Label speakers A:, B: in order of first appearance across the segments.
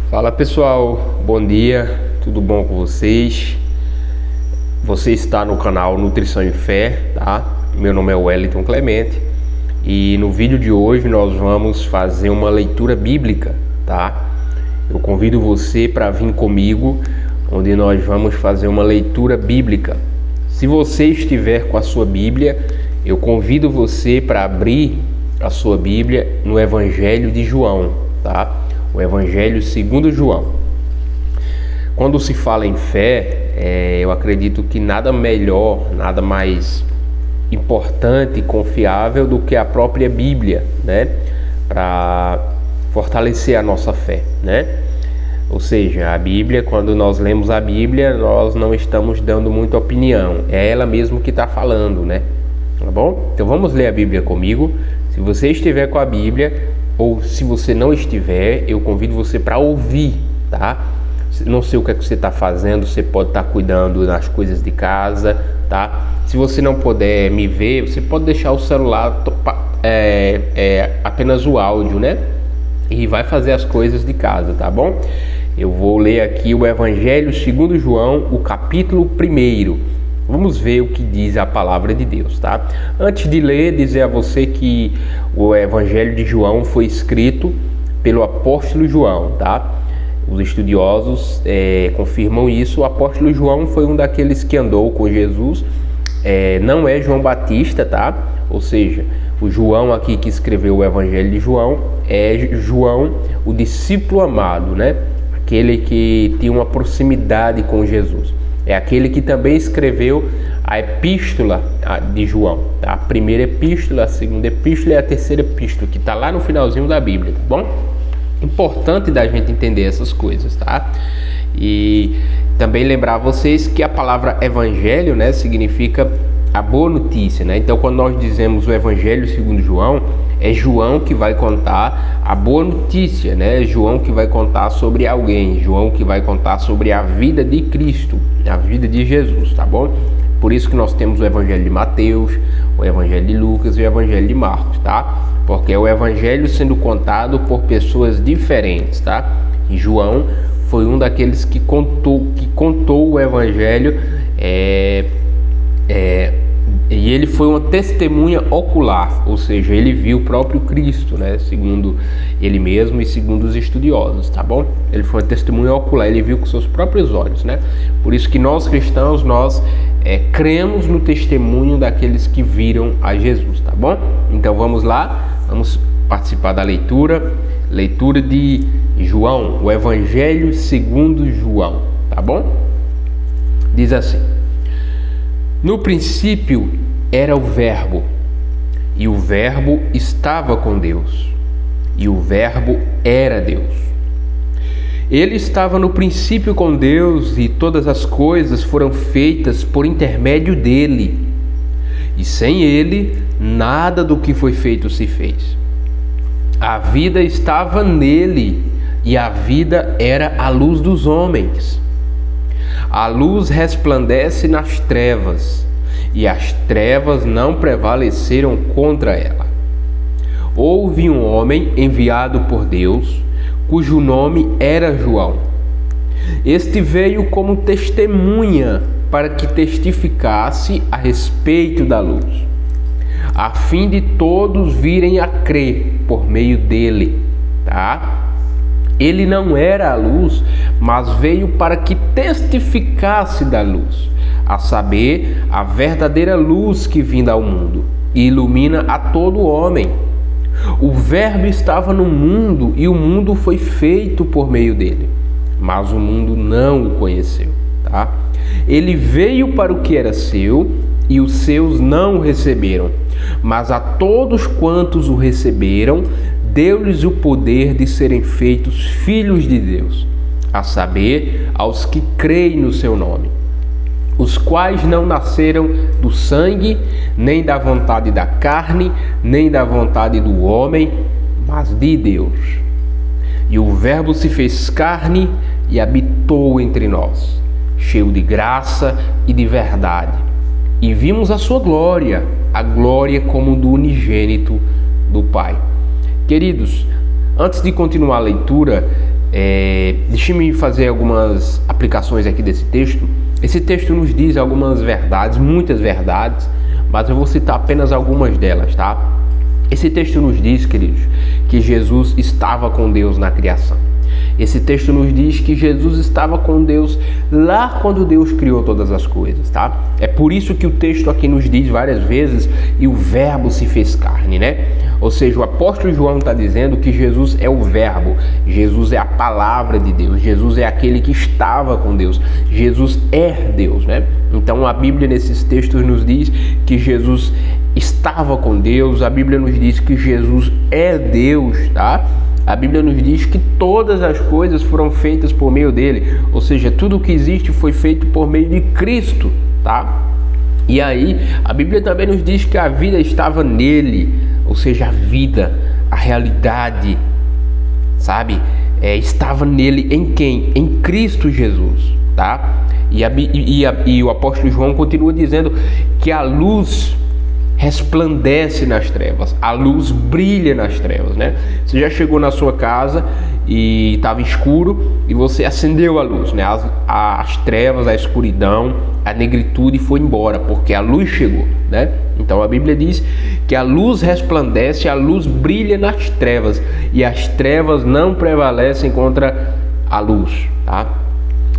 A: Fala pessoal, bom dia, tudo bom com vocês? Você está no canal Nutrição e Fé, tá? Meu nome é Wellington Clemente e no vídeo de hoje nós vamos fazer uma leitura bíblica, tá? Eu convido você para vir comigo, onde nós vamos fazer uma leitura bíblica. Se você estiver com a sua Bíblia, eu convido você para abrir a sua Bíblia no Evangelho de João, tá? O Evangelho segundo João. Quando se fala em fé, eu acredito que nada melhor, nada mais importante e confiável do que a própria Bíblia, né? Para fortalecer a nossa fé, né? Ou seja, a Bíblia, quando nós lemos a Bíblia, nós não estamos dando muita opinião, é ela mesmo que está falando, né? Tá bom? Então vamos ler a Bíblia comigo. Se você estiver com a Bíblia, ou se você não estiver, eu convido você para ouvir, tá? Não sei o que é que você está fazendo, você pode estar cuidando das coisas de casa, tá? Se você não puder me ver, você pode deixar o celular apenas o áudio, né? E vai fazer as coisas de casa, tá bom? Eu vou ler aqui o Evangelho segundo João, o capítulo 1. Vamos ver o que diz a palavra de Deus, tá? Antes de ler, dizer a você que o Evangelho de João foi escrito pelo apóstolo João, tá? Os estudiosos confirmam isso. O apóstolo João foi um daqueles que andou com Jesus. Não é João Batista, tá? Ou seja, o João aqui que escreveu o Evangelho de João é João, o discípulo amado, né? Aquele que tinha uma proximidade com Jesus. É aquele que também escreveu a epístola de João, tá? A primeira epístola, a segunda epístola e a terceira epístola, que está lá no finalzinho da Bíblia, tá bom? Importante da gente entender essas coisas, tá? E também lembrar vocês que a palavra evangelho, né, significa a boa notícia, né? Então, quando nós dizemos o Evangelho segundo João, é João que vai contar a boa notícia, né? João que vai contar sobre alguém, João que vai contar sobre a vida de Cristo, a vida de Jesus, tá bom? Por isso que nós temos o Evangelho de Mateus, o Evangelho de Lucas e o Evangelho de Marcos, tá? Porque é o Evangelho sendo contado por pessoas diferentes, tá? E João foi um daqueles que contou o Evangelho, e ele foi uma testemunha ocular, ou seja, ele viu o próprio Cristo, né? Segundo ele mesmo e segundo os estudiosos, tá bom? Ele foi uma testemunha ocular, ele viu com seus próprios olhos, né? Por isso que nós cristãos, nós cremos no testemunho daqueles que viram a Jesus, tá bom? Então vamos lá, vamos participar da leitura de João, o Evangelho segundo João, tá bom? Diz assim: no princípio era o Verbo, e o Verbo estava com Deus, e o Verbo era Deus. Ele estava no princípio com Deus, e todas as coisas foram feitas por intermédio dele, e sem ele nada do que foi feito se fez. A vida estava nele, e a vida era a luz dos homens. A luz resplandece nas trevas, e as trevas não prevaleceram contra ela. Houve um homem enviado por Deus, cujo nome era João. Este veio como testemunha para que testificasse a respeito da luz, a fim de todos virem a crer por meio dele, tá? Ele não era a luz, mas veio para que testificasse da luz, a saber, a verdadeira luz que vinda ao mundo e ilumina a todo homem. O Verbo estava no mundo e o mundo foi feito por meio dele, mas o mundo não o conheceu, tá? Ele veio para o que era seu e os seus não o receberam, mas a todos quantos o receberam, deu-lhes o poder de serem feitos filhos de Deus, a saber, aos que creem no seu nome, os quais não nasceram do sangue, nem da vontade da carne, nem da vontade do homem, mas de Deus. E o Verbo se fez carne e habitou entre nós, cheio de graça e de verdade. E vimos a sua glória, a glória como do unigênito do Pai. Queridos, antes de continuar a leitura, Deixe-me fazer algumas aplicações aqui desse texto. Esse texto nos diz algumas verdades, muitas verdades, mas eu vou citar apenas algumas delas, tá? Esse texto nos diz, queridos, que Jesus estava com Deus na criação. Esse texto nos diz que Jesus estava com Deus lá quando Deus criou todas as coisas, tá? É por isso que o texto aqui nos diz várias vezes, e o verbo se fez carne, né? Ou seja, o apóstolo João está dizendo que Jesus é o verbo, Jesus é a palavra de Deus, Jesus é aquele que estava com Deus, Jesus é Deus, né? Então a Bíblia nesses textos nos diz que Jesus estava com Deus, a Bíblia nos diz que Jesus é Deus, tá? A Bíblia nos diz que todas as coisas foram feitas por meio dele, ou seja, tudo o que existe foi feito por meio de Cristo, tá? E aí, a Bíblia também nos diz que a vida estava nele, ou seja, a vida, a realidade, sabe? Estava nele em quem? Em Cristo Jesus, tá? E o apóstolo João continua dizendo que a luz resplandece nas trevas, a luz brilha nas trevas, né? Você já chegou na sua casa e estava escuro e você acendeu a luz, né? As trevas, a escuridão, a negritude foi embora porque a luz chegou, né? Então a Bíblia diz que a luz resplandece, a luz brilha nas trevas e as trevas não prevalecem contra a luz, tá?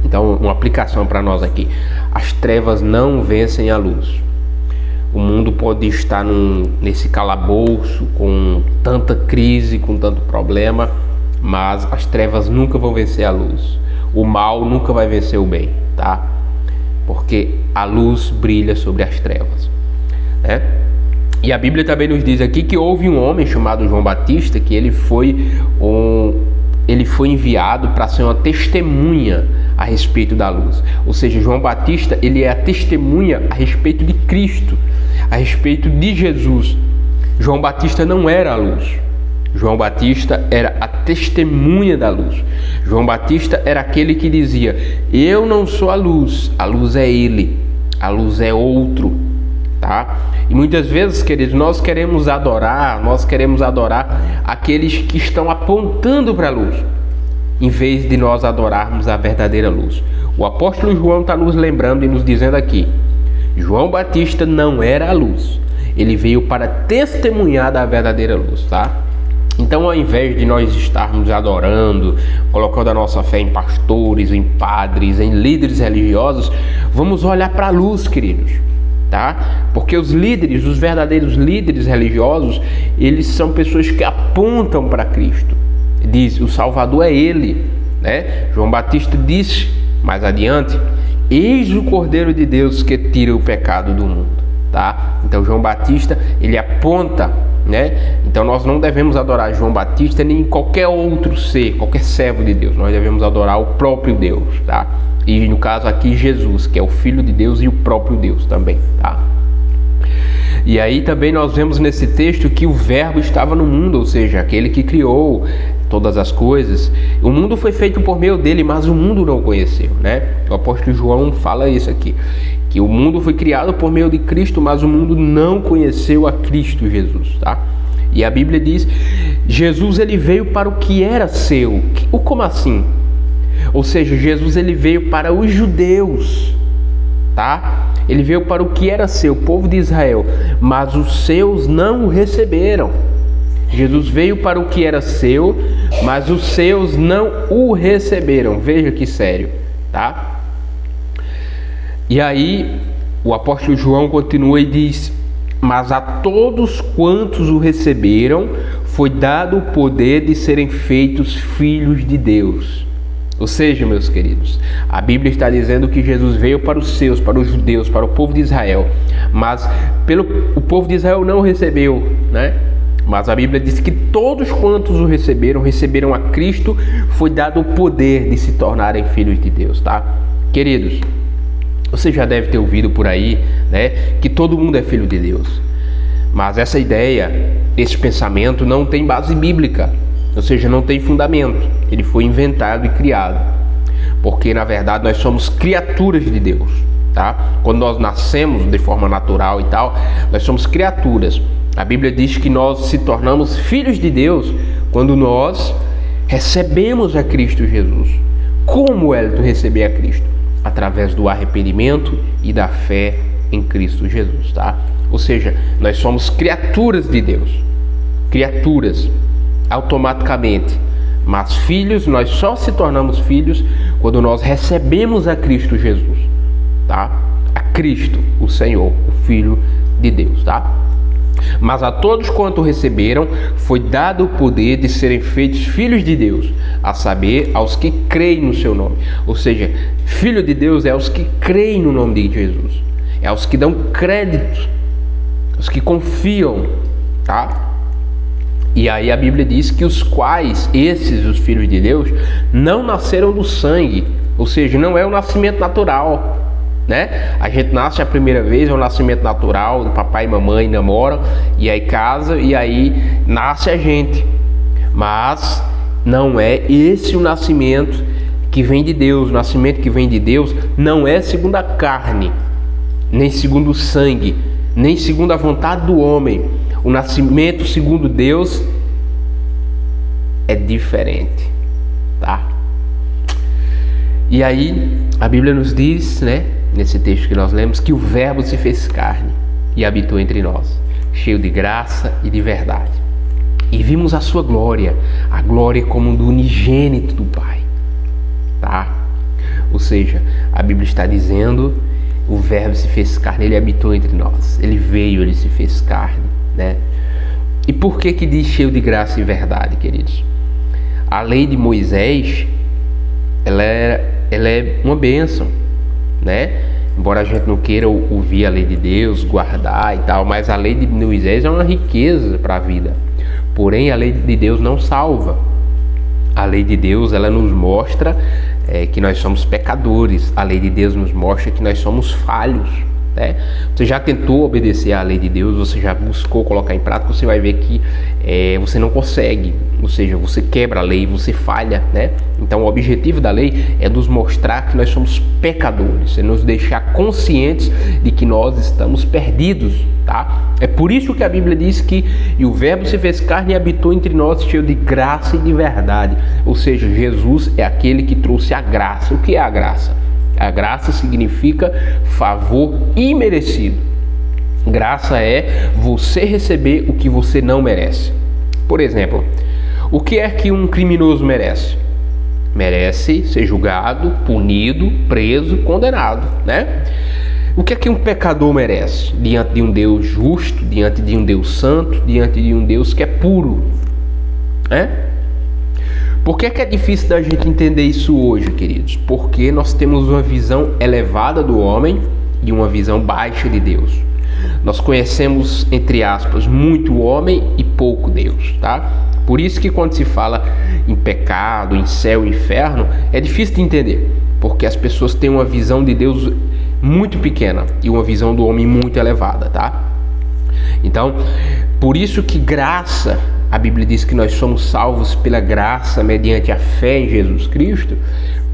A: Então uma aplicação para nós aqui: as trevas não vencem a luz. O mundo pode estar nesse calabouço, com tanta crise, com tanto problema, mas as trevas nunca vão vencer a luz. O mal nunca vai vencer o bem, tá? Porque a luz brilha sobre as trevas, né? E a Bíblia também nos diz aqui que houve um homem chamado João Batista, que ele foi enviado para ser uma testemunha a respeito da luz. Ou seja, João Batista, ele é a testemunha a respeito de Cristo, a respeito de Jesus. João Batista não era a luz. João Batista era a testemunha da luz. João Batista era aquele que dizia: eu não sou a luz é ele, a luz é outro, tá? E muitas vezes, queridos, nós queremos adorar aqueles que estão apontando para a luz, em vez de nós adorarmos a verdadeira luz. O apóstolo João está nos lembrando e nos dizendo aqui: João Batista não era a luz, ele veio para testemunhar da verdadeira luz, tá? Então, ao invés de nós estarmos adorando, colocando a nossa fé em pastores, em padres, em líderes religiosos, vamos olhar para a luz, queridos, tá? Porque os líderes, os verdadeiros líderes religiosos, eles são pessoas que apontam para Cristo. Diz: o Salvador é ele, né? João Batista disse mais adiante: eis o Cordeiro de Deus que tira o pecado do mundo, tá? Então João Batista, ele aponta, né? Então nós não devemos adorar João Batista nem qualquer outro ser, qualquer servo de Deus. Nós devemos adorar o próprio Deus, tá? E no caso aqui, Jesus, que é o Filho de Deus e o próprio Deus também, tá? E aí também nós vemos nesse texto que o verbo estava no mundo, ou seja, aquele que criou todas as coisas. O mundo foi feito por meio dele, mas o mundo não o conheceu, né? O apóstolo João fala isso aqui, que o mundo foi criado por meio de Cristo, mas o mundo não conheceu a Cristo Jesus, tá? E a Bíblia diz: Jesus, ele veio para o que era seu. Como assim? Ou seja, Jesus, ele veio para os judeus, tá? Ele veio para o que era seu, o povo de Israel, mas os seus não o receberam. Jesus veio para o que era seu, mas os seus não o receberam. Veja que sério, tá? E aí o apóstolo João continua e diz: mas a todos quantos o receberam, foi dado o poder de serem feitos filhos de Deus. Ou seja, meus queridos, a Bíblia está dizendo que Jesus veio para os seus, para os judeus, para o povo de Israel, mas o povo de Israel não o recebeu, né? Mas a Bíblia diz que todos quantos o receberam a Cristo, foi dado o poder de se tornarem filhos de Deus, tá? Queridos, você já deve ter ouvido por aí, né, que todo mundo é filho de Deus. Mas essa ideia, esse pensamento não tem base bíblica, ou seja, não tem fundamento. Ele foi inventado e criado, porque na verdade nós somos criaturas de Deus, tá? Quando nós nascemos de forma natural e tal, nós somos criaturas. A Bíblia diz que nós se tornamos filhos de Deus quando nós recebemos a Cristo Jesus. Como, Wellington, receber a Cristo? Através do arrependimento e da fé em Cristo Jesus, tá? Ou seja, nós somos criaturas de Deus, criaturas automaticamente, mas filhos, nós só se tornamos filhos quando nós recebemos a Cristo Jesus, tá? A Cristo, o Senhor, o Filho de Deus, tá? Mas a todos quanto receberam, foi dado o poder de serem feitos filhos de Deus, a saber, aos que creem no seu nome. Ou seja, filho de Deus é aos que creem no nome de Jesus, é aos que dão crédito, os que confiam, tá? E aí a Bíblia diz que os filhos de Deus, não nasceram do sangue, ou seja, não é o nascimento natural, né? A gente nasce a primeira vez, é um nascimento natural, o papai e mamãe namoram, e aí casa, e aí nasce a gente. Mas não é esse o nascimento que vem de Deus. O nascimento que vem de Deus não é segundo a carne, nem segundo o sangue, nem segundo a vontade do homem. O nascimento segundo Deus é diferente, tá? E aí a Bíblia nos diz, né, nesse texto que nós lemos, que o Verbo se fez carne e habitou entre nós, cheio de graça e de verdade. E vimos a sua glória, a glória como do unigênito do Pai, tá? Ou seja, a Bíblia está dizendo, o Verbo se fez carne, ele habitou entre nós, ele veio, ele se fez carne, né? E por que diz cheio de graça e verdade, queridos? A lei de Moisés, ela é uma bênção, né? Embora a gente não queira ouvir a lei de Deus, guardar e tal, mas a lei de Moisés é uma riqueza para a vida. Porém, a lei de Deus não salva. A lei de Deus, ela nos mostra que nós somos pecadores. A lei de Deus nos mostra que nós somos falhos, né? Você já tentou obedecer à lei de Deus, você já buscou colocar em prática, você vai ver que você não consegue, ou seja, você quebra a lei, você falha, né? Então o objetivo da lei é nos mostrar que nós somos pecadores, é nos deixar conscientes de que nós estamos perdidos, tá? É por isso que a Bíblia diz que e o Verbo se fez carne e habitou entre nós, cheio de graça e de verdade. Ou seja, Jesus é aquele que trouxe a graça. O que é a graça? A graça significa favor imerecido. Graça é você receber o que você não merece. Por exemplo, o que é que um criminoso merece? Merece ser julgado, punido, preso, condenado, né? O que é que um pecador merece? Diante de um Deus justo, diante de um Deus santo, diante de um Deus que é puro, né? Por que é difícil da gente entender isso hoje, queridos? Porque nós temos uma visão elevada do homem e uma visão baixa de Deus. Nós conhecemos, entre aspas, muito o homem e pouco Deus, tá? Por isso que quando se fala em pecado, em céu e inferno, é difícil de entender, porque as pessoas têm uma visão de Deus muito pequena e uma visão do homem muito elevada, tá? Então, por isso que graça, a Bíblia diz que nós somos salvos pela graça mediante a fé em Jesus Cristo.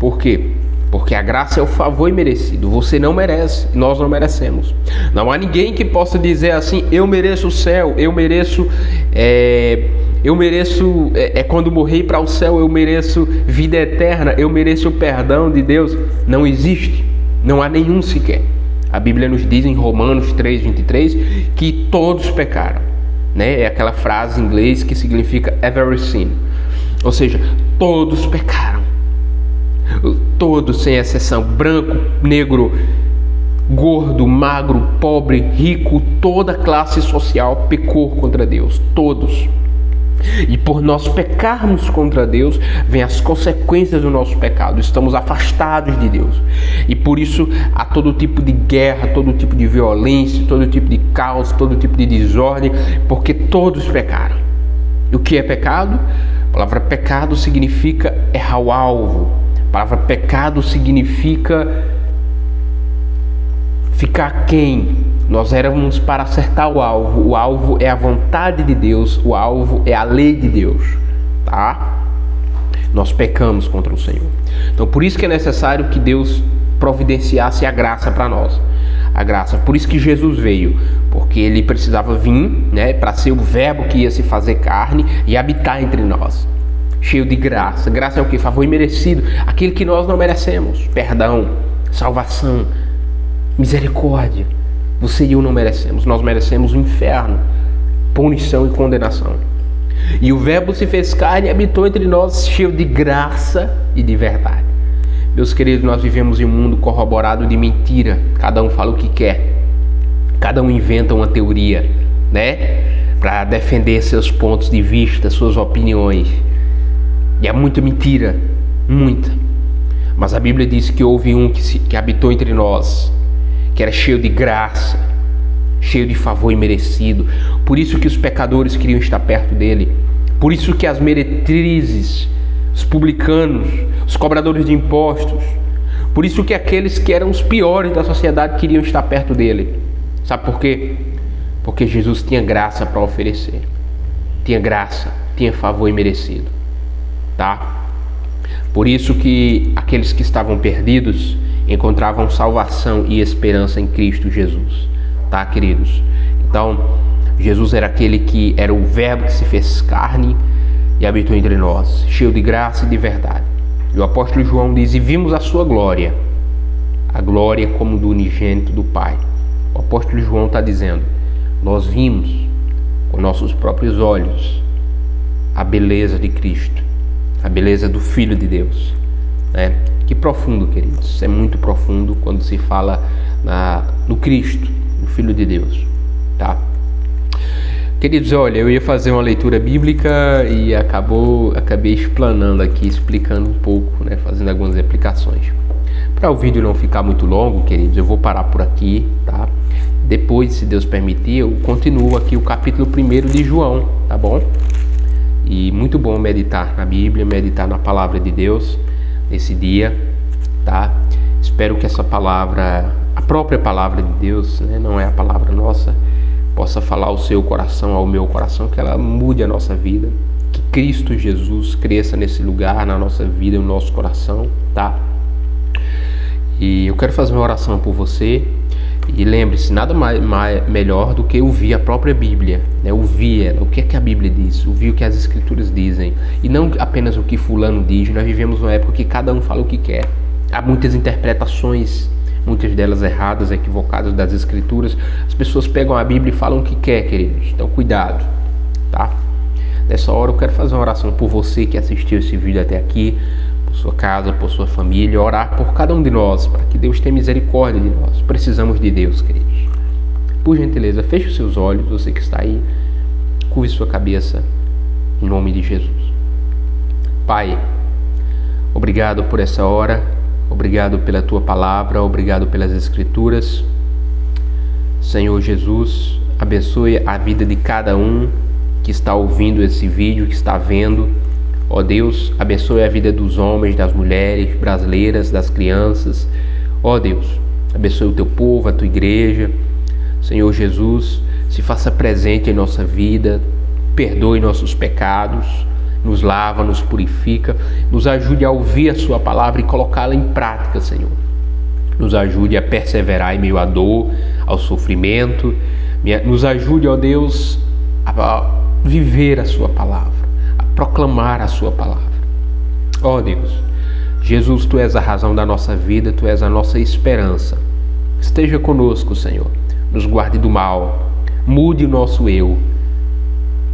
A: Por quê? Porque a graça é o favor imerecido. Você não merece, nós não merecemos. Não há ninguém que possa dizer assim, eu mereço o céu, eu mereço quando morrer para o céu, eu mereço vida eterna, eu mereço o perdão de Deus. Não existe, não há nenhum sequer. A Bíblia nos diz em Romanos 3:23 que todos pecaram, né? É aquela frase em inglês que significa every sin, ou seja, todos pecaram, todos sem exceção, branco, negro, gordo, magro, pobre, rico, toda classe social pecou contra Deus, todos. E por nós pecarmos contra Deus, vem as consequências do nosso pecado. Estamos afastados de Deus. E por isso há todo tipo de guerra, todo tipo de violência, todo tipo de caos, todo tipo de desordem, porque todos pecaram. E o que é pecado? A palavra pecado significa errar o alvo. A palavra pecado significa ficar aquém. Nós éramos para acertar o alvo. O alvo é a vontade de Deus. O alvo é a lei de Deus, tá? Nós pecamos contra o Senhor. Então, por isso que é necessário que Deus providenciasse a graça para nós. A graça. Por isso que Jesus veio. Porque ele precisava vir, né, para ser o Verbo que ia se fazer carne e habitar entre nós. cheio de graça. Graça é o que? Favor imerecido, aquele que nós não merecemos. Perdão, salvação, misericórdia. Você e eu não merecemos. Nós merecemos o inferno, punição e condenação. E o Verbo se fez carne e habitou entre nós, cheio de graça e de verdade. Meus queridos, nós vivemos em um mundo corroborado de mentira. Cada um fala o que quer. Cada um inventa uma teoria, né? Para defender seus pontos de vista, suas opiniões. E é muita mentira, muita. Mas a Bíblia diz que houve um que habitou entre nós, que era cheio de graça, cheio de favor imerecido. Por isso que os pecadores queriam estar perto dele. Por isso que as meretrizes, os publicanos, os cobradores de impostos, por isso que aqueles que eram os piores da sociedade queriam estar perto dele. Sabe por quê? Porque Jesus tinha graça para oferecer. Tinha graça, tinha favor imerecido. Tá? Por isso que aqueles que estavam perdidos encontravam salvação e esperança em Cristo Jesus. Tá, queridos? Então, Jesus era aquele que era o Verbo que se fez carne e habitou entre nós, cheio de graça e de verdade. E o apóstolo João diz: e vimos a sua glória, a glória como do unigênito do Pai. O apóstolo João está dizendo: nós vimos com nossos próprios olhos a beleza de Cristo, a beleza do Filho de Deus, né? Que profundo, queridos. É muito profundo quando se fala no Cristo, no Filho de Deus, tá? Queridos, olha, eu ia fazer uma leitura bíblica e acabei explanando aqui, explicando um pouco, né? Fazendo algumas explicações. Para o vídeo não ficar muito longo, queridos, eu vou parar por aqui, tá? Depois, se Deus permitir, eu continuo aqui o capítulo 1 de João, tá bom? E muito bom meditar na Bíblia, meditar na palavra de Deus nesse dia, tá? Espero que essa palavra, a própria palavra de Deus, né, não é a palavra nossa, possa falar ao seu coração, ao meu coração, que ela mude a nossa vida, que Cristo Jesus cresça nesse lugar, na nossa vida, no nosso coração, tá? E eu quero fazer uma oração por você. E lembre-se, nada melhor do que ouvir a própria Bíblia, né? Ouvir ela, o que é que a Bíblia diz, ouvir o que as Escrituras dizem, e não apenas o que fulano diz. Nós vivemos uma época que cada um fala o que quer. Há muitas interpretações, muitas delas erradas, equivocadas das Escrituras. As pessoas pegam a Bíblia e falam o que quer, queridos. Então cuidado, tá? Nessa hora eu quero fazer uma oração por você que assistiu esse vídeo até aqui, por sua casa, por sua família, orar por cada um de nós, para que Deus tenha misericórdia de nós. Precisamos de Deus, queridos. Por gentileza, feche os seus olhos, você que está aí, curve sua cabeça, em nome de Jesus. Pai, obrigado por essa hora, obrigado pela Tua palavra, obrigado pelas Escrituras. Senhor Jesus, abençoe a vida de cada um que está ouvindo esse vídeo, que está vendo. Ó Deus, abençoe a vida dos homens, das mulheres brasileiras, das crianças. Ó Deus, abençoe o Teu povo, a Tua igreja. Senhor Jesus, se faça presente em nossa vida, perdoe nossos pecados, nos lava, nos purifica, nos ajude a ouvir a Sua palavra e colocá-la em prática, Senhor. Nos ajude a perseverar em meio à dor, ao sofrimento. Nos ajude, ó Deus, a viver a Sua palavra, proclamar a Sua palavra. Ó Deus, Jesus, Tu és a razão da nossa vida, Tu és a nossa esperança. Esteja conosco, Senhor, nos guarde do mal, mude o nosso eu,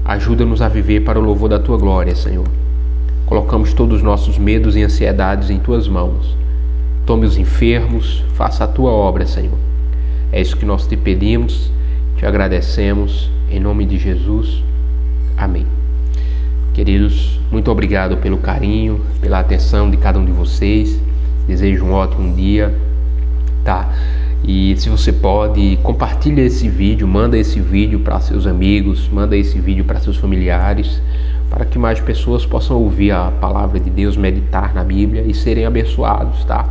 A: ajuda-nos a viver para o louvor da Tua glória, Senhor. Colocamos todos os nossos medos e ansiedades em Tuas mãos. Tome os enfermos, faça a Tua obra, Senhor. É isso que nós te pedimos, te agradecemos, em nome de Jesus. Amém. Queridos, muito obrigado pelo carinho, pela atenção de cada um de vocês. Desejo um ótimo dia, tá? E se você pode, compartilha esse vídeo, manda esse vídeo para seus amigos, manda esse vídeo para seus familiares, para que mais pessoas possam ouvir a palavra de Deus, meditar na Bíblia e serem abençoados, tá?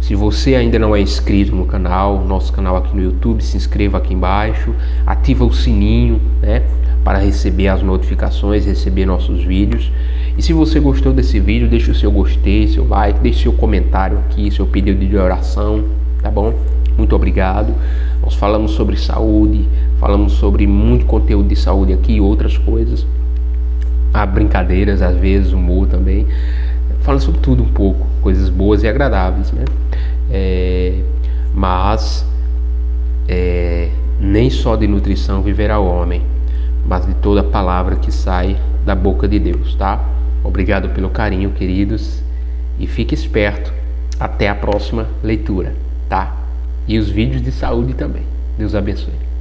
A: Se você ainda não é inscrito no canal, nosso canal aqui no YouTube, se inscreva aqui embaixo, ativa o sininho, né? Para receber as notificações, receber nossos vídeos. E se você gostou desse vídeo, deixe o seu gostei, seu like, deixe seu comentário aqui, seu pedido de oração, tá bom? Muito obrigado. Nós falamos sobre saúde, falamos sobre muito conteúdo de saúde aqui e outras coisas. há brincadeiras, às vezes humor também. Fala sobre tudo um pouco, coisas boas e agradáveis, né? Mas nem só de nutrição viverá o homem, mas de toda palavra que sai da boca de Deus, tá? Obrigado pelo carinho, queridos, e fique esperto. Até a próxima leitura, tá? E os vídeos de saúde também. Deus abençoe.